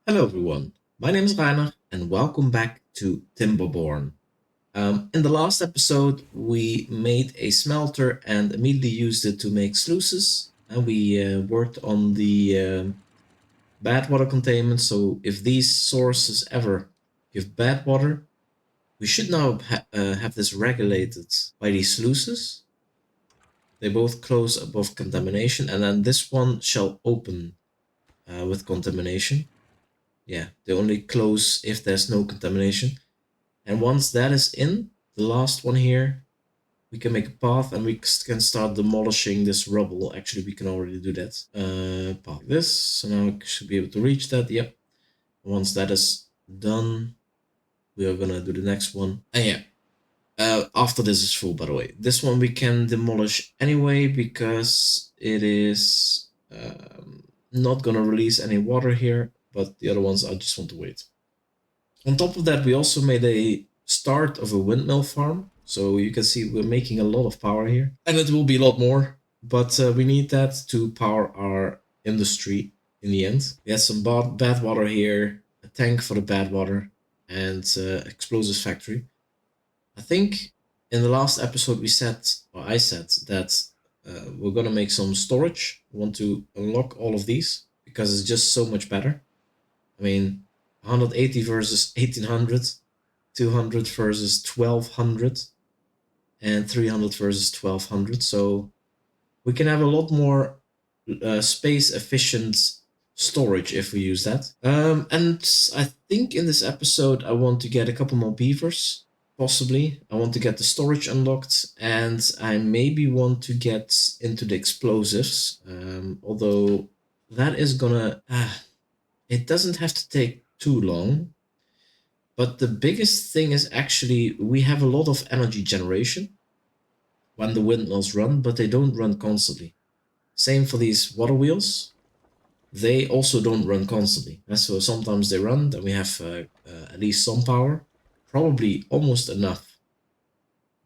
Hello everyone, my name is Rainer and welcome back to Timberborn. In the last episode we made a smelter and immediately used it to make sluices, and we worked on the bad water containment, so if these sources ever give bad water, we should now have this regulated by these sluices. They both close above contamination, and then this one shall open with contamination. Yeah, they only close if there's no contamination. And once that is in, the last one here, we can make a path and we can start demolishing this rubble. Actually, we can already do that. Path like this, so now I should be able to reach that. Yep. Once that is done, we are gonna do the next one. And yeah, after this is full, by the way. This one we can demolish anyway because it is not gonna release any water here, but the other ones I just want to wait. On top of that, we also made a start of a windmill farm. So you can see we're making a lot of power here. And it will be a lot more, but we need that to power our industry in the end. We had some bad water here, a tank for the bad water, and explosives factory. I think in the last episode we said, or I said, that we're gonna make some storage. We want to unlock all of these because it's just so much better. I mean, 180 versus 1800, 200 versus 1200, and 300 versus 1200. So we can have a lot more space efficient storage if we use that. And I think in this episode I want to get a couple more beavers, possibly. I want to get the storage unlocked, and I maybe want to get into the explosives, although that is gonna... it doesn't have to take too long. But the biggest thing is actually we have a lot of energy generation when the windmills run, but they don't run constantly. Same for these water wheels. They also don't run constantly. So sometimes they run, then we have at least some power. Probably almost enough.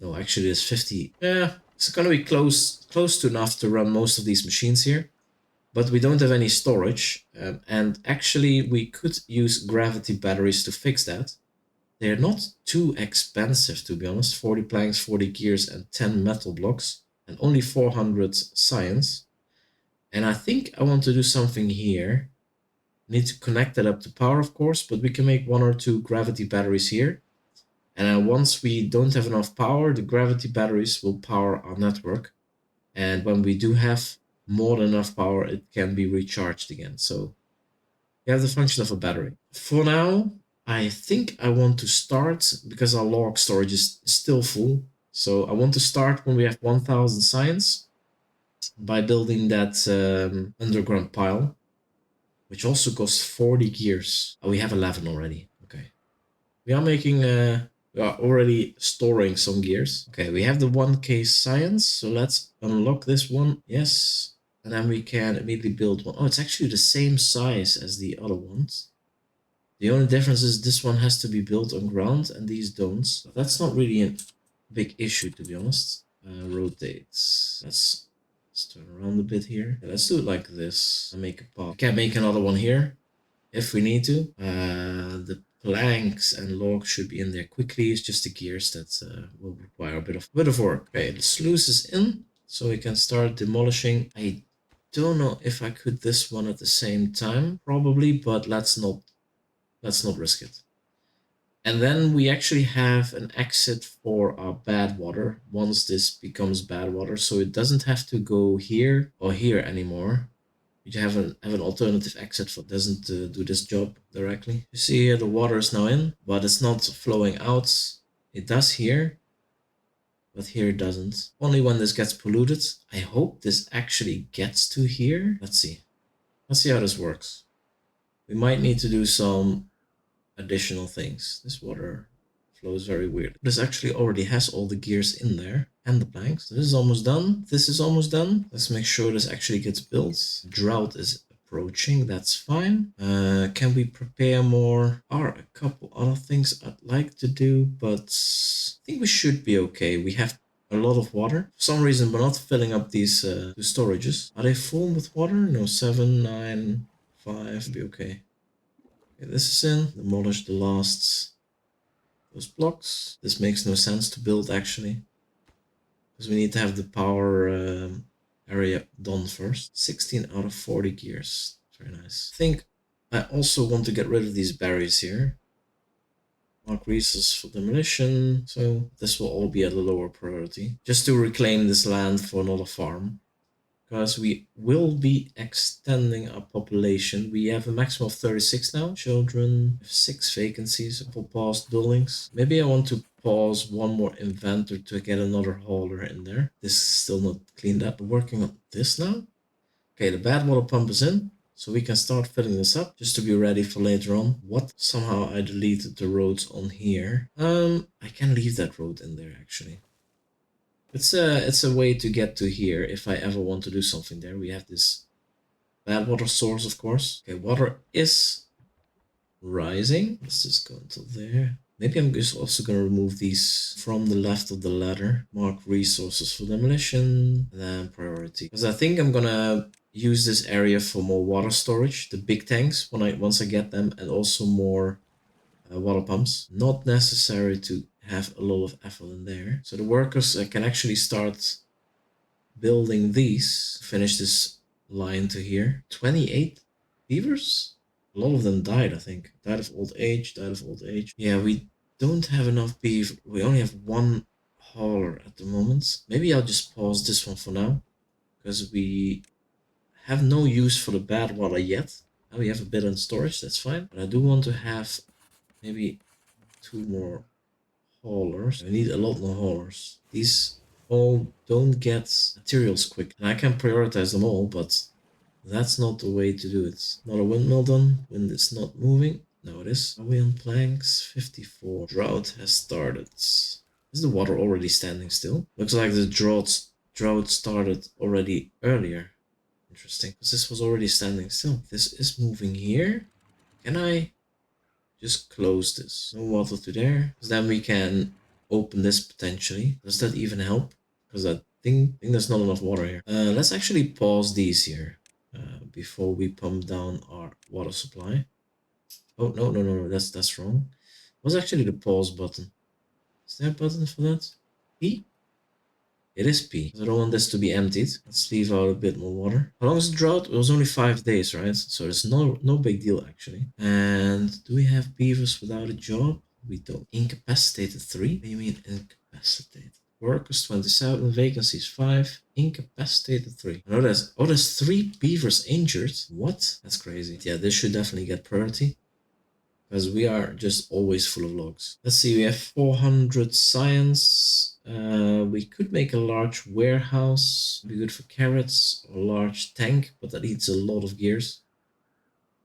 No, actually it's 50. Yeah, it's gonna be close to enough to run most of these machines here. But we don't have any storage, and actually we could use gravity batteries to fix that. They're not too expensive, to be honest. 40 planks, 40 gears, and 10 metal blocks, and only 400 science. And I think I want to do something here. Need to connect that up to power, of course, but we can make 1 or 2 gravity batteries here. And once we don't have enough power, the gravity batteries will power our network. And when we do have more than enough power, it can be recharged again. So you have the function of a battery. For now, I think I want to start, because our log storage is still full. So I want to start when we have 1000 science by building that underground pile, which also costs 40 gears. Oh, we have 11 already. Okay. We are making... we are already storing some gears. Okay, we have the 1k science, so let's unlock this one. Yes. And then we can immediately build one. Oh, it's actually the same size as the other ones. The only difference is this one has to be built on ground and these don't. But that's not really a big issue, to be honest. Rotates. Let's turn around a bit here. Yeah, let's do it like this and make a path. We can make another one here if we need to. The planks and logs should be in there quickly. It's just the gears that will require a bit of work. Okay, the sluice is in, so we can start demolishing. I don't know if I could this one at the same time, probably, but let's not risk it. And then we actually have an exit for our bad water once this becomes bad water, so it doesn't have to go here or here anymore. You have an alternative exit for doesn't do this job directly. You see here the water is now in, but it's not flowing out. It does here, but here it doesn't. Only when this gets polluted. I hope this actually gets to here. Let's see. Let's see how this works. We might need to do some additional things. This water flows very weird. This actually already has all the gears in there and the planks. This is almost done. This is almost done. Let's make sure this actually gets built. Drought is approaching. That's fine. Can we prepare more? Are a couple other things I'd like to do, but I think we should be okay. We have a lot of water. For some reason, we're not filling up these two storages. Are they full with water? No, 7, 9, 5. Be okay. Okay, this is in. Demolish the last those blocks. This makes no sense to build actually, because we need to have the power area done first. 16 out of 40 gears. Very nice. I think I also want to get rid of these berries here. Mark resources for demolition. So this will all be at a lower priority. Just to reclaim this land for another farm. Because we will be extending our population. We have a maximum of 36 now. Children, 6 vacancies for paused buildings. Maybe I want to pause one more inventor to get another hauler in there. This is still not cleaned up. We're working on this now. Okay, the bad water pump is in. So we can start filling this up just to be ready for later on. What? Somehow I deleted the roads on here. I can leave that road in there actually. It's a way to get to here if I ever want to do something there. We have this bad water source, of course. Okay, water is rising. Let's just go until there. Maybe I'm just also going to remove these from the left of the ladder. Mark resources for demolition. And then priority. Because I think I'm going to use this area for more water storage. The big tanks once I get them. And also more water pumps. Not necessary to have a lot of effort in there. So the workers can actually start building these. Finish this line to here. 28 beavers? A lot of them died, I think. Died of old age, died of old age. Yeah, we don't have enough beef. We only have one hauler at the moment. Maybe I'll just pause this one for now. Because we have no use for the bad water yet. Now we have a bit in storage, that's fine. But I do want to have maybe 2 more haulers. I need a lot more haulers. These all don't get materials quick. And I can prioritize them all, but that's not the way to do it. Not a windmill done. Wind is not moving. No, it is. Are we on planks? 54. Drought has started. Is the water already standing still? Looks like the drought started already earlier. Interesting. Because this was already standing still. This is moving here. Can I just close this? No water to there. Because then we can open this potentially. Does that even help? Because I think there's not enough water here. Let's actually pause these here before we pump down our water supply. Oh, no, that's wrong. What's actually the pause button? Is there a button for that? P? It is P. I don't want this to be emptied. Let's leave out a bit more water. How long is the drought? It was only 5 days, right? So it's no big deal actually. And do we have beavers without a job? We don't. Incapacitated 3? What do you mean incapacitated? Workers 27, vacancies 5, incapacitated 3. No, there's 3 beavers injured. What? That's crazy. Yeah, this should definitely get priority. Because we are just always full of logs. Let's see, we have 400 science. We could make a large warehouse. Be good for carrots or a large tank, but that needs a lot of gears.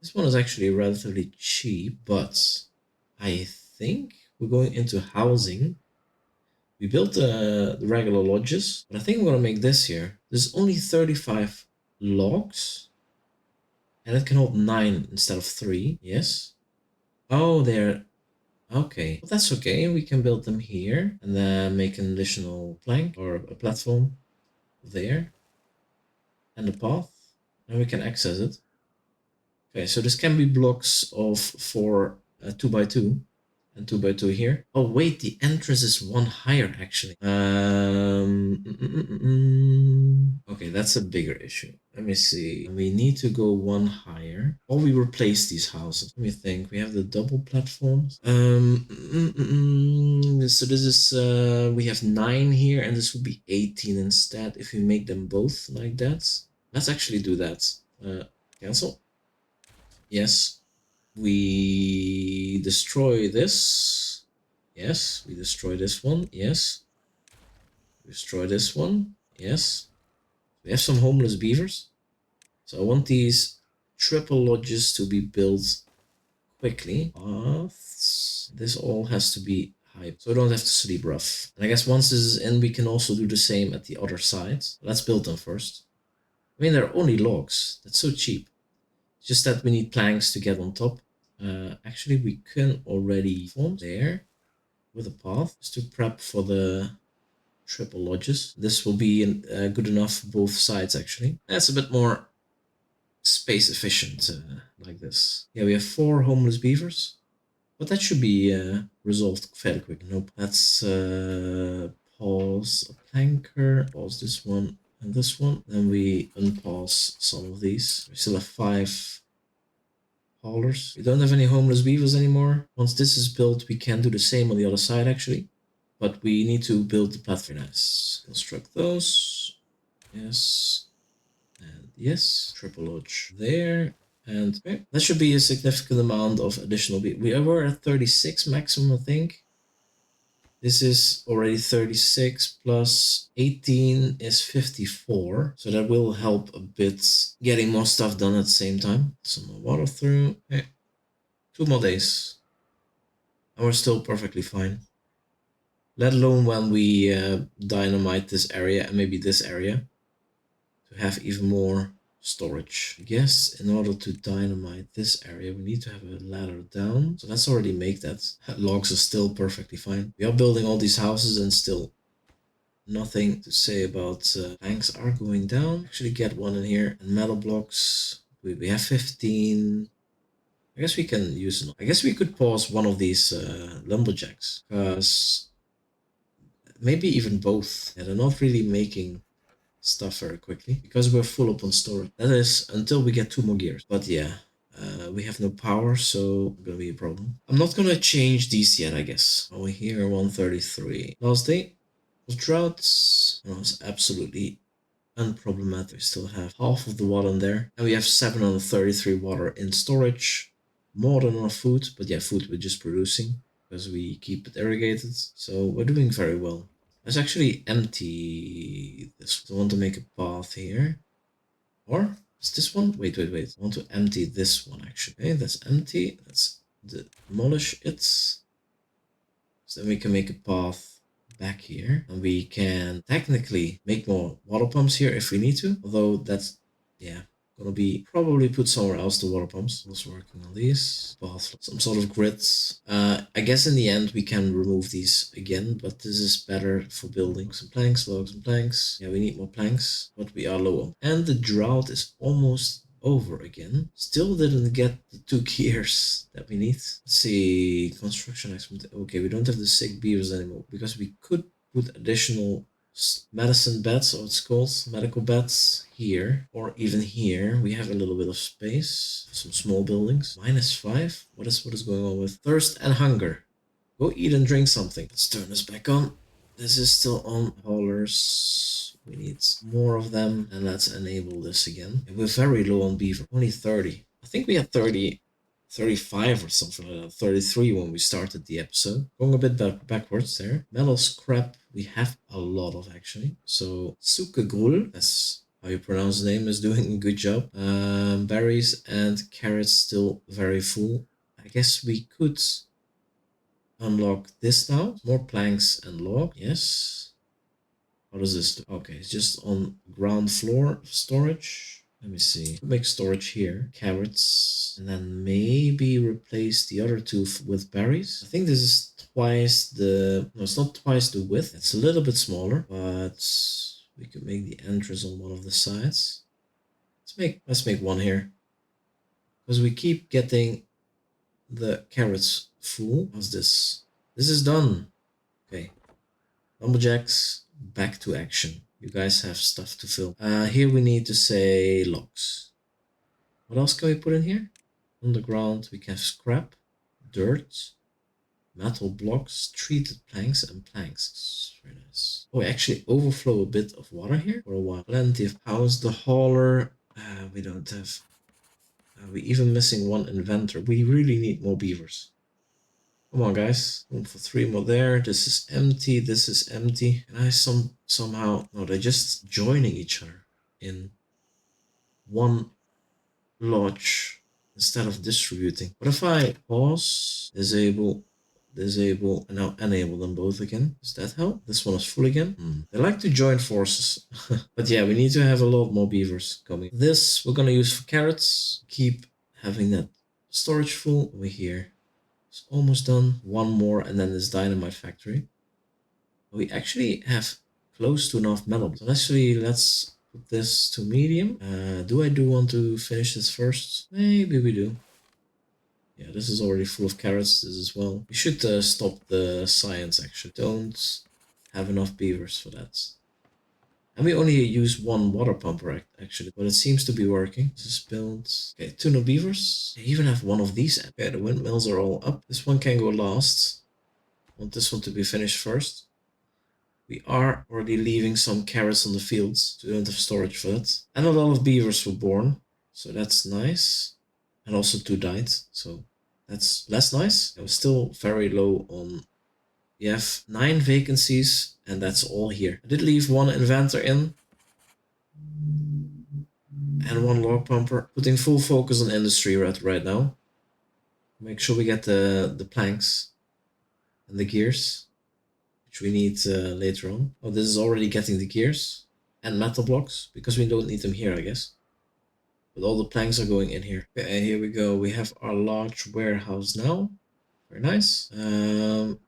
This one is actually relatively cheap, but I think we're going into housing. We built the regular lodges, but I think we're going to make this here. There's only 35 logs, and it can hold 9 instead of 3. Yes. Oh, they're okay. Well, that's okay. We can build them here and then make an additional plank or a platform there and a path, and we can access it. Okay, so this can be blocks of 2 by 2 and 2 by 2 here. Oh wait, the entrance is 1 higher actually. Okay, that's a bigger issue. Let me see. We need to go 1 higher, or we replace these houses. Let me think. We have the double platforms. So this is we have 9 here, and this will be 18 instead if we make them both like that. Let's actually do that. Cancel. Yes. We destroy this. Yes. We destroy this one. Yes. Destroy this one. Yes. We have some homeless beavers. So I want these triple lodges to be built quickly. Paths. This all has to be high, so I don't have to sleep rough. And I guess once this is in, we can also do the same at the other side. Let's build them first. I mean, they're only logs. That's so cheap. It's just that we need planks to get on top. Actually, we can already form there with a path just to prep for the triple lodges. This will be good enough for both sides actually. That's a bit more space efficient like this. Yeah, we have 4 homeless beavers, but that should be resolved fairly quick. Nope. Let's pause a planker, pause this one and this one. Then we unpause some of these. We still have 5 haulers. We don't have any homeless beavers anymore. Once this is built, we can do the same on the other side actually. But we need to build the platform. Nice. Construct those. Yes. And yes. Triple lodge there. And okay, that should be a significant amount of additional beavers. We were at 36 maximum, I think. This is already 36 plus 18 is 54. So that will help a bit getting more stuff done at the same time. Some more water through. Okay. 2 more days. And we're still perfectly fine. Let alone when we dynamite this area and maybe this area to have even more storage. I guess in order to dynamite this area, we need to have a ladder down. So let's already make that. Logs are still perfectly fine. We are building all these houses and still nothing to say about planks are going down. Actually get one in here. And metal blocks. We have 15. I guess we can use it. I guess we could pause one of these lumberjacks. Because maybe even both. Yeah, they're not really making stuff very quickly because we're full up on storage. That is until we get 2 more gears. But yeah, we have no power, so it's gonna be a problem. I'm not gonna change these yet, I guess. Over here, 133. Last day was droughts. No, it's absolutely unproblematic. We still have half of the water in there, and we have 733 water in storage. More than enough food, but yeah, food we're just producing because we keep it irrigated. So we're doing very well. Let's actually empty this. I want to make a path here. Or is this one? Wait. I want to empty this one actually. Okay, that's empty. Let's demolish it. So then we can make a path back here. And we can technically make more water pumps here if we need to. Although that's, yeah, gonna be probably put somewhere else, the water pumps. I was working on these. Path, some sort of grids. I guess in the end we can remove these again, but this is better for building. Some planks, logs and planks. Yeah, we need more planks, but we are low on. And the drought is almost over again. Still didn't get the 2 gears that we need. Let's see, construction expert. Okay, we don't have the sick beavers anymore because we could put additional medicine beds, or it's called medical beds here, or even here. We have a little bit of space, some small buildings. -5. What is going on with thirst and hunger? Go eat and drink something. Let's turn this back on. This is still on. Haulers. We need more of them, and let's enable this again. And we're very low on beaver. Only 30. I think we had 30. 35 or something like that, 33 when we started the episode. Going a bit backwards there. Metal scrap, we have a lot of actually. So, Sukegrul, that's how you pronounce the name, is doing a good job. Berries and carrots still very full. I guess we could unlock this now. More planks and log, yes. How does this do? Okay, it's just on ground floor storage. Let me see. Make storage here. Carrots. And then maybe replace the other 2 with berries. I think this is twice the... No, it's not twice the width. It's a little bit smaller. But we could make the entrance on one of the sides. Let's make one here. Because we keep getting the carrots full. How's this? This is done. Okay. Lumberjacks, back to action. You guys have stuff to fill. Here we need to say logs. What else can we put in here? On the ground we can have scrap, dirt, metal blocks, treated planks, and planks. Very nice. Oh, we actually overflow a bit of water here for a while. Plenty of pounds. The hauler, we don't have. We're even missing 1 inventor. We really need more beavers. Come on, guys. Room for 3 more there. This is empty. This is empty. And I somehow... No, they're just joining each other in one lodge instead of distributing. What if I pause, disable, and now enable them both again? Does that help? This one is full again. They like to join forces. But yeah, we need to have a lot more beavers coming. This we're gonna use for carrots. Keep having that storage full over here. It's almost done. 1 more and then this dynamite factory. We actually have close to enough metal. So actually let's Put this to medium. Do I want to finish this first? Maybe we do. Yeah, this is already full of carrots. This as well. We should stop the science actually. Don't have enough beavers for that. And we only use one water pumper actually, but it seems to be working. This is built. Okay, 2 no beavers. I even have one of these. Okay, the windmills are all up. This one can go last. I want this one to be finished first. We are already leaving some carrots on the fields, so we don't have storage for that. And a lot of beavers were born, so that's nice. And also 2 died, so that's less nice. I was still very low on. We have 9 vacancies, and that's all here. I did leave 1 inventor in, and 1 log pumper. Putting full focus on industry right now. Make sure we get the planks and the gears, which we need later on. Oh, this is already getting the gears and metal blocks, because we don't need them here, I guess. But all the planks are going in here. Okay, here we go. We have our large warehouse now. Very nice.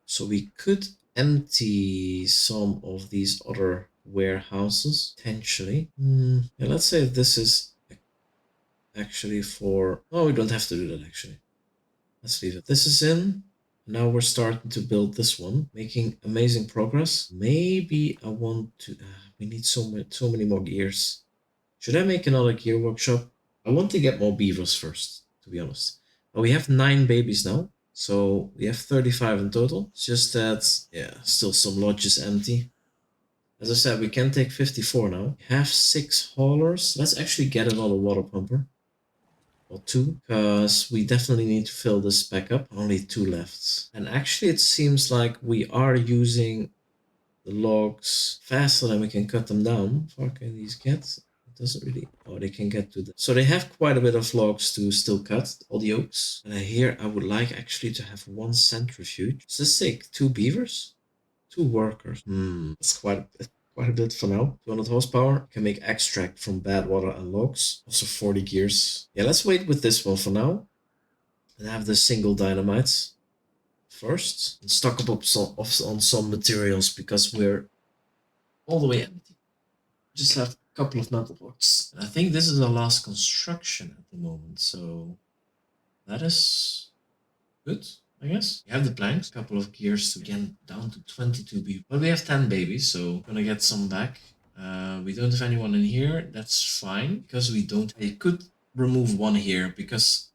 So we could empty some of these other warehouses, potentially. Yeah, let's say this is actually for... Oh, we don't have to do that, actually. Let's leave it. This is in. Now we're starting to build this one, making amazing progress. Maybe I want to... we need so many more gears. Should I make another gear workshop? I want to get more beavers first, to be honest. But we have 9 babies now, so we have 35 in total. It's just that, yeah, still some lodges empty. As I said, we can take 54 now. We have 6 haulers. Let's actually get another water pumper. Or 2, because we definitely need to fill this back up. Only 2 left. And actually it seems like we are using the logs faster than we can cut them down. How far can these get? It doesn't really... Oh, they can get to the... So they have quite a bit of logs to still cut, all the oaks. And here I would like actually to have 1 centrifuge. Is this sick? 2 beavers? 2 workers. That's quite a bit for now. 200 horsepower. Can make extract from bad water and logs. Also 40 gears. Yeah, let's wait with this one for now. And have the single dynamites first. And stock up on some materials, because we're all the way empty. Just have a couple of metal blocks. And I think this is our last construction at the moment, so that is good, I guess. We have the planks, a couple of gears to again down to 22 people. But we have 10 babies, so I'm gonna get some back. We don't have anyone in here, that's fine, because we don't... I could remove 1 here, because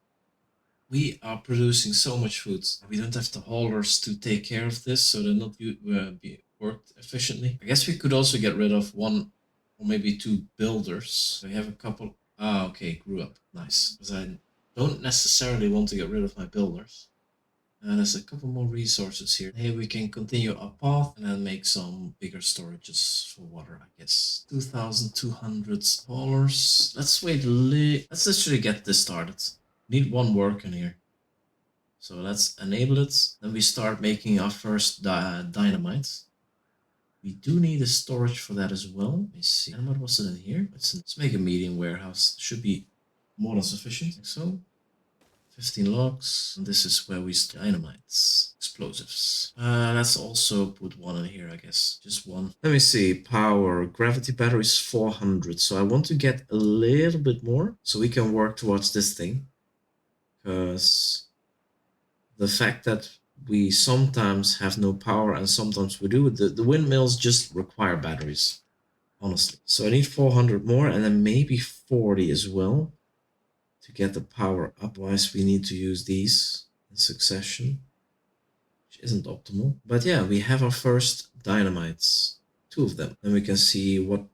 we are producing so much food. We don't have the haulers to take care of this, so they're not be worked efficiently. I guess we could also get rid of 1 or maybe 2 builders. We have a couple... Ah, okay, grew up. Nice. Because I don't necessarily want to get rid of my builders. There's a couple more resources here. Here we can continue our path and then make some bigger storages for water, I guess. 2,200 haulers. Let's wait let's literally get this started. Need 1 work in here. So let's enable it. Then we start making our first dynamite. We do need a storage for that as well. Let me see. And what was it in here? Let's make a medium warehouse. Should be more than sufficient. Like so. 15 logs. And this is where we store dynamites. Explosives. Let's also put 1 in here, I guess. Just 1. Let me see. Power. Gravity battery is 400. So I want to get a little bit more, so we can work towards this thing. Because the fact that we sometimes have no power and sometimes we do, the windmills just require batteries, honestly. So I need 400 more, and then maybe 40 as well to get the power up. Otherwise we need to use these in succession, which isn't optimal. But yeah, we have our first dynamites, 2 of them. Then we can see what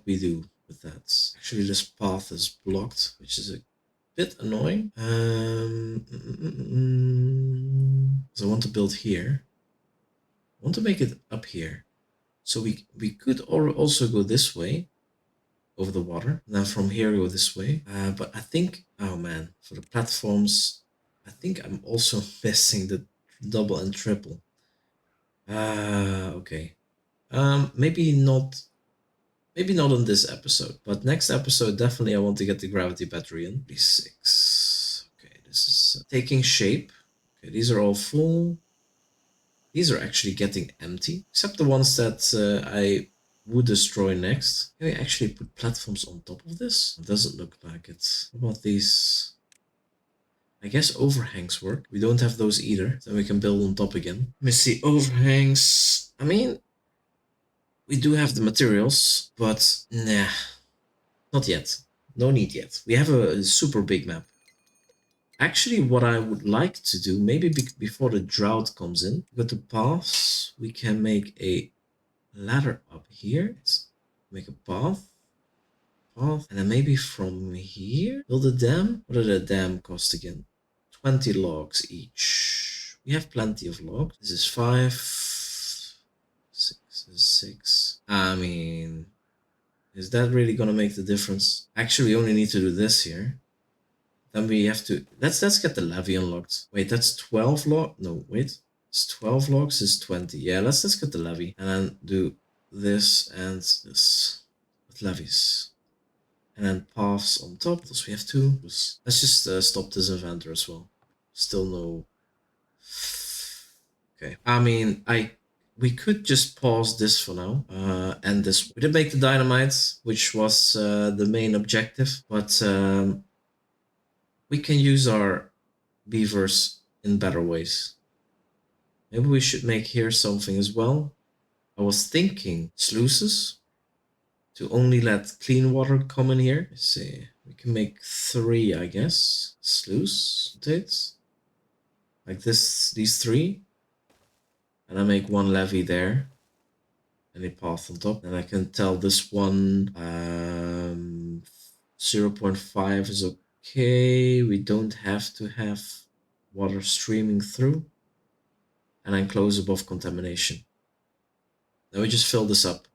we do with that. Actually, this path is blocked, which is a bit annoying. So I want to build here. I want to make it up here. So we could also go this way over the water. And then from here go this way. But I think, oh man, for the platforms, I think I'm also missing the double and triple. Okay. Maybe not in this episode, but next episode definitely I want to get the gravity battery in. 6. Okay, this is taking shape. Okay, these are all full. These are actually getting empty, except the ones that I would destroy next. Can we actually put platforms on top of this? It doesn't look like it. What about these? I guess overhangs work. We don't have those either. Then we can build on top again. Let me see. Overhangs. I mean, we do have the materials, but nah, not yet. No need yet. We have a super big map. Actually, what I would like to do, maybe before the drought comes in, with the paths, we can make a ladder up here. Let's make a path. And then maybe from here, build a dam. What did a dam cost again? 20 logs each. We have plenty of logs. This is 5. 6 is 6. I mean, is that really gonna make the difference? Actually, we only need to do this here. Then we have to, let's get the levee unlocked. Wait, that's 12 log. No, wait. It's 12 logs is 20. Yeah, let's get the levee. And then do this and this with levees. And then paths on top, because we have two. Let's just stop this inventor as well. Still no. Okay. I mean, we could just pause this for now. And this. We did make the dynamite, which was the main objective. But we can use our beavers in better ways. Maybe we should make here something as well. I was thinking sluices to only let clean water come in here. Let's see, we can make 3, I guess. Sluice updates like this, these 3, and I make 1 levee there, and a path on top. And I can tell this one 0.5 is okay. We don't have to have water streaming through, and then close above contamination. Now we just fill this up.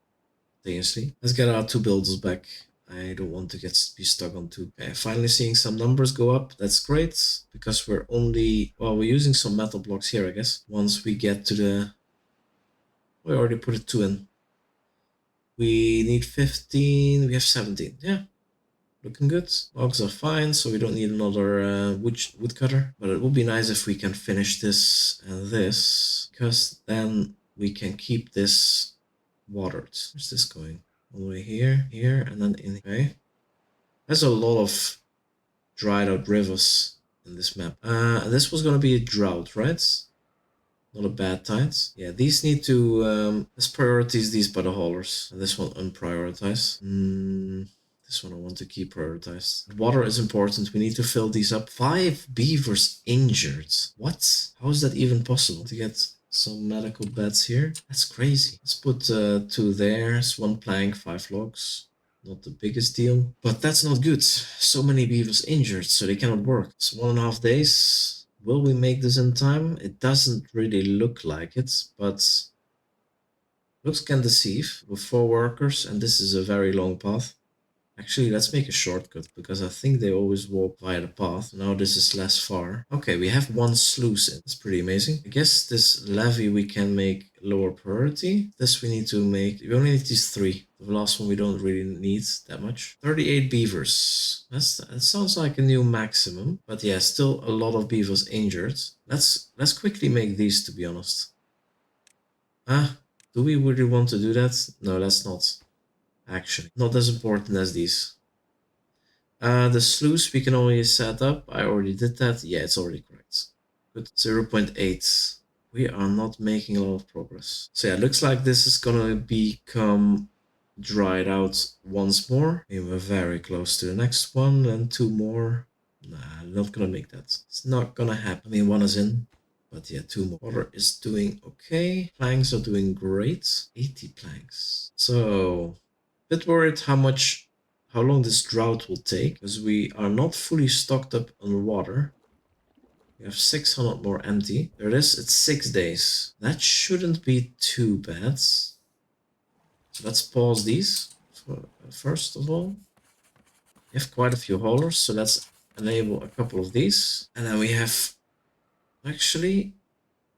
Let's get our 2 builders back. I don't want to be stuck on 2. Okay, finally seeing some numbers go up. That's great, because we're only, well, we're using some metal blocks here, I guess. Once we get to the, we already put a 2 in. We need 15, we have 17. Yeah, looking good. Logs are fine, so we don't need another woodcutter. But it would be nice if we can finish this and this, because then we can keep this watered. Where's this going? All the way here, here, and then in. Okay. There's a lot of dried out rivers in this map. This was gonna be a drought, right? Not a bad tide. Yeah, these need to, let's prioritize these by the haulers. And this one unprioritize. This one I want to keep prioritized. Water is important. We need to fill these up. 5 beavers injured. What? How is that even possible? To get some medical beds here. That's crazy. Let's put 2 there. 1 plank, 5 logs. Not the biggest deal, but that's not good. So many beavers injured, so they cannot work. It's 1.5 days. Will we make this in time? It doesn't really look like it, but looks can deceive with 4 workers, and this is a very long path. Actually, let's make a shortcut, because I think they always walk via the path. Now this is less far. Okay, we have 1 sluice in. That's pretty amazing. I guess this levee we can make lower priority. This we need to make, we only need these 3. The last one we don't really need that much. 38 beavers. That sounds like a new maximum. But yeah, still a lot of beavers injured. Let's quickly make these, to be honest. Do we really want to do that? No, let's not. Actually, not as important as these. The sluice we can always set up. I already did that. Yeah, it's already correct. Good. 0.8. We are not making a lot of progress. So yeah, looks like this is gonna become dried out once more. And we're very close to the next one, and 2 more. Nah, not gonna make that. It's not gonna happen. I mean, 1 is in. But yeah, 2 more. Water is doing okay. Planks are doing great. 80 planks. So bit worried how long this drought will take, because we are not fully stocked up on water. We have 600 more empty. There it is. It's 6 days. That shouldn't be too bad. So let's pause these first of all. We have quite a few haulers, so let's enable a couple of these. And then we have, actually,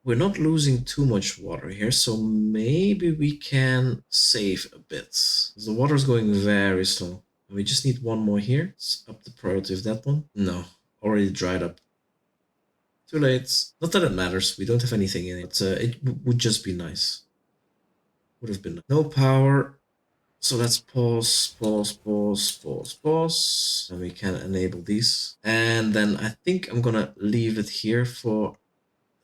we're not losing too much water here, so maybe we can save a bit. The water is going very slow. We just need 1 more here. Let's up the priority of that one. No, already dried up. Too late. Not that it matters. We don't have anything in it. But it would just be nice. Would have been nice. No power. So let's pause. And we can enable these. And then I think I'm gonna leave it here for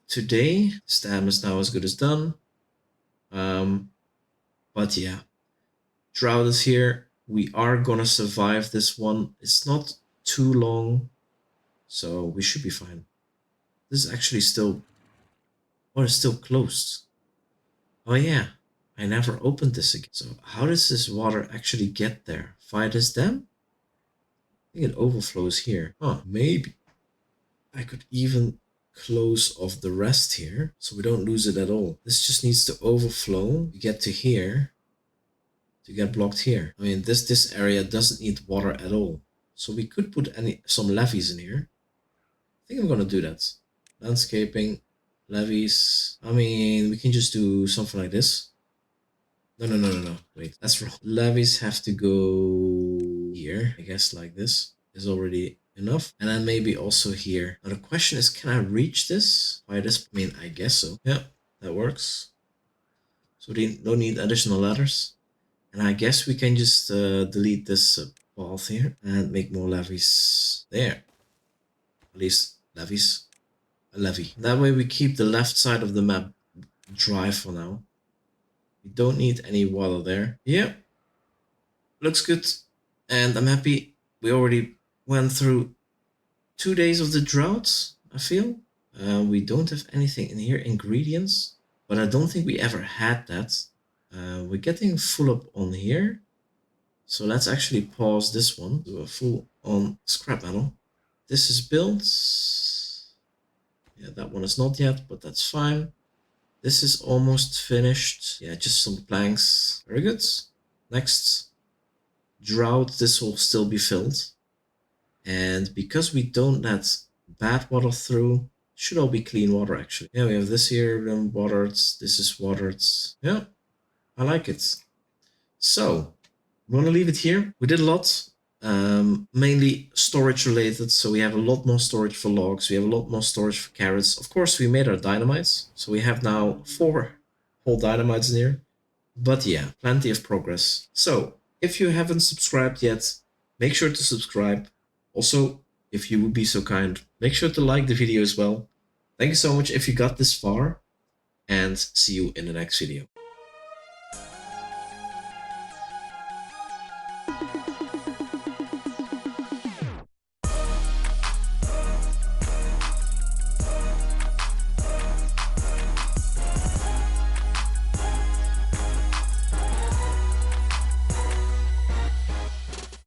today. This dam is now as good as done. But yeah, drought is here. We are gonna survive this one. It's not too long, so we should be fine. This is actually still, oh, it's still closed. Oh yeah, I never opened this again. So how does this water actually get there? Via this dam? I think it overflows here. Oh, maybe I could even close off the rest here so we don't lose it at all. This just needs to overflow to get to here, to get blocked here. I mean, this area doesn't need water at all. So we could put some levees in here. I think I'm gonna do that. Landscaping, levees. I mean, we can just do something like this. No. Wait, that's wrong. Levees have to go here. I guess like this is already enough. And then maybe also here. Now the question is, can I reach this by this? I mean, I guess so. Yeah, that works. So we don't need additional ladders. And I guess we can just delete this path here and make more levees there. At least levees. A levee. That way we keep the left side of the map dry for now. We don't need any water there. Yeah, looks good. And I'm happy we already went through 2 days of the drought, I feel. We don't have anything in here, ingredients, but I don't think we ever had that. We're getting full up on here. So let's actually pause this one, do a full on scrap metal. This is built. Yeah, that one is not yet, but that's fine. This is almost finished. Yeah, just some planks. Very good. Next. Drought, this will still be filled. And because we don't let bad water through, should all be clean water actually. Yeah, we have this here watered. This is watered. Yeah, I like it. So, I'm gonna leave it here. We did a lot. Mainly storage related, so we have a lot more storage for logs, we have a lot more storage for carrots. Of course, we made our dynamites, so we have now 4 whole dynamites in here. But yeah, plenty of progress. So if you haven't subscribed yet, make sure to subscribe. Also, if you would be so kind, make sure to like the video as well. Thank you so much if you got this far, and see you in the next video.